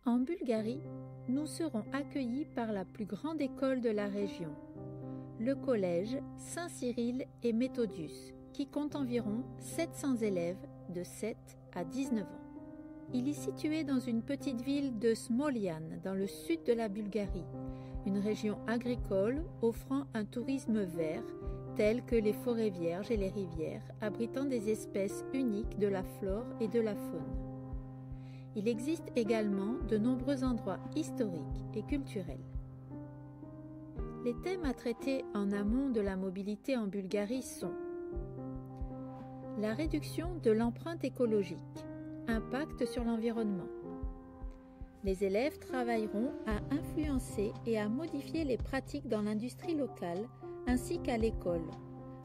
En Bulgarie, nous serons accueillis par la plus grande école de la région, le collège Saint-Cyril et Méthodius, qui compte environ 700 élèves de 7 à 19 ans. Il est situé dans une petite ville de Smolian, dans le sud de la Bulgarie, une région agricole offrant un tourisme vert, tel que les forêts vierges et les rivières, abritant des espèces uniques de la flore et de la faune. Il existe également de nombreux endroits historiques et culturels. Les thèmes à traiter en amont de la mobilité en Bulgarie sont la réduction de l'empreinte écologique, impact sur l'environnement. Les élèves travailleront à influencer et à modifier les pratiques dans l'industrie locale ainsi qu'à l'école,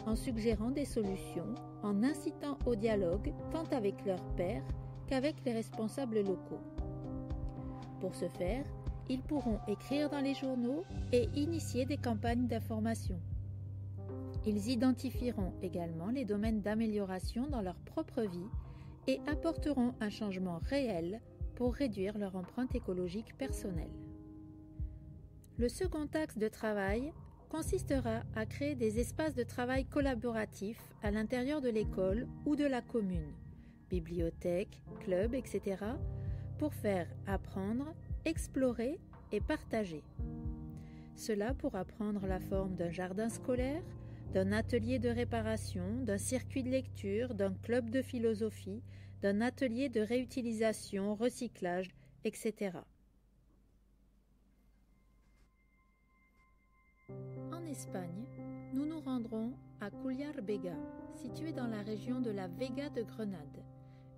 en suggérant des solutions, en incitant au dialogue tant avec leurs pairs qu'avec les responsables locaux. Pour ce faire, ils pourront écrire dans les journaux et initier des campagnes d'information. Ils identifieront également les domaines d'amélioration dans leur propre vie et apporteront un changement réel pour réduire leur empreinte écologique personnelle. Le second axe de travail consistera à créer des espaces de travail collaboratifs à l'intérieur de l'école ou de la commune, bibliothèques, clubs, etc., pour faire apprendre, explorer et partager. Cela pourra prendre la forme d'un jardin scolaire, d'un atelier de réparation, d'un circuit de lecture, d'un club de philosophie, d'un atelier de réutilisation, recyclage, etc. En Espagne, nous nous rendrons à Cullar Bega, situé dans la région de la Vega de Grenade,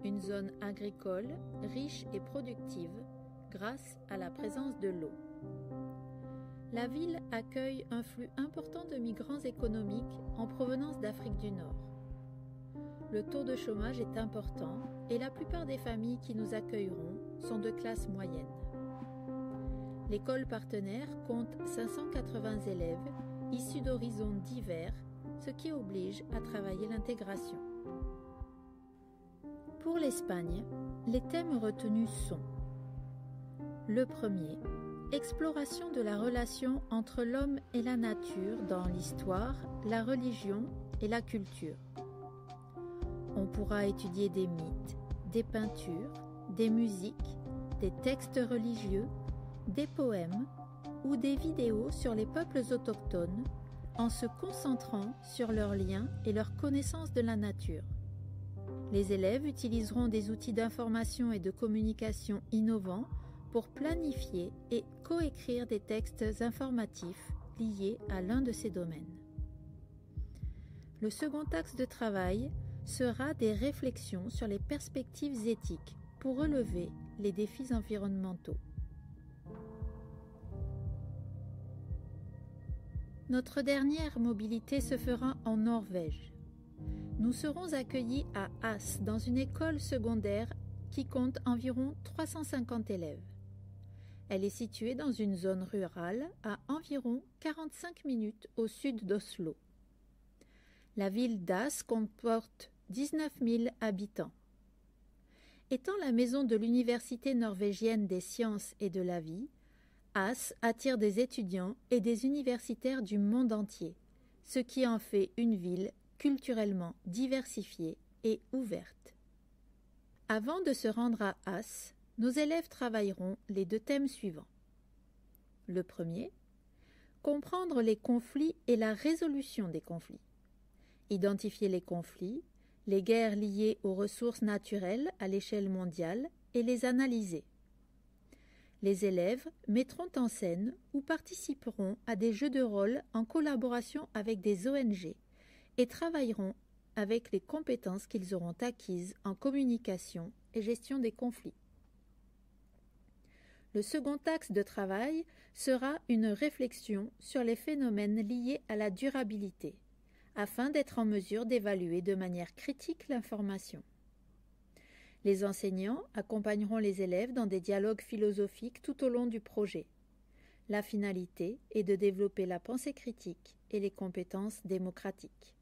une zone agricole riche et productive grâce à la présence de l'eau. La ville accueille un flux important de migrants économiques en provenance d'Afrique du Nord. Le taux de chômage est important et la plupart des familles qui nous accueilleront sont de classe moyenne. L'école partenaire compte 580 élèves issus d'horizons divers, ce qui oblige à travailler l'intégration. Pour l'Espagne, les thèmes retenus sont le premier, exploration de la relation entre l'homme et la nature dans l'histoire, la religion et la culture. On pourra étudier des mythes, des peintures, des musiques, des textes religieux, des poèmes ou des vidéos sur les peuples autochtones en se concentrant sur leurs liens et leur connaissance de la nature. Les élèves utiliseront des outils d'information et de communication innovants pour planifier et coécrire des textes informatifs liés à l'un de ces domaines. Le second axe de travail sera des réflexions sur les perspectives éthiques pour relever les défis environnementaux. Notre dernière mobilité se fera en Norvège. Nous serons accueillis à As, dans une école secondaire qui compte environ 350 élèves. Elle est située dans une zone rurale à environ 45 minutes au sud d'Oslo. La ville d'As comporte 19 000 habitants. Étant la maison de l'Université norvégienne des sciences et de la vie, As attire des étudiants et des universitaires du monde entier, ce qui en fait une ville culturellement diversifiée et ouverte. Avant de se rendre à As, nos élèves travailleront les deux thèmes suivants. Le premier, comprendre les conflits et la résolution des conflits. Identifier les conflits, les guerres liées aux ressources naturelles à l'échelle mondiale et les analyser. Les élèves mettront en scène ou participeront à des jeux de rôle en collaboration avec des ONG et travailleront avec les compétences qu'ils auront acquises en communication et gestion des conflits. Le second axe de travail sera une réflexion sur les phénomènes liés à la durabilité, afin d'être en mesure d'évaluer de manière critique l'information. Les enseignants accompagneront les élèves dans des dialogues philosophiques tout au long du projet. La finalité est de développer la pensée critique et les compétences démocratiques.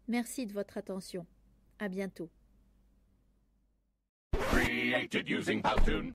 Merci de votre attention. À bientôt. Created using Powtoon.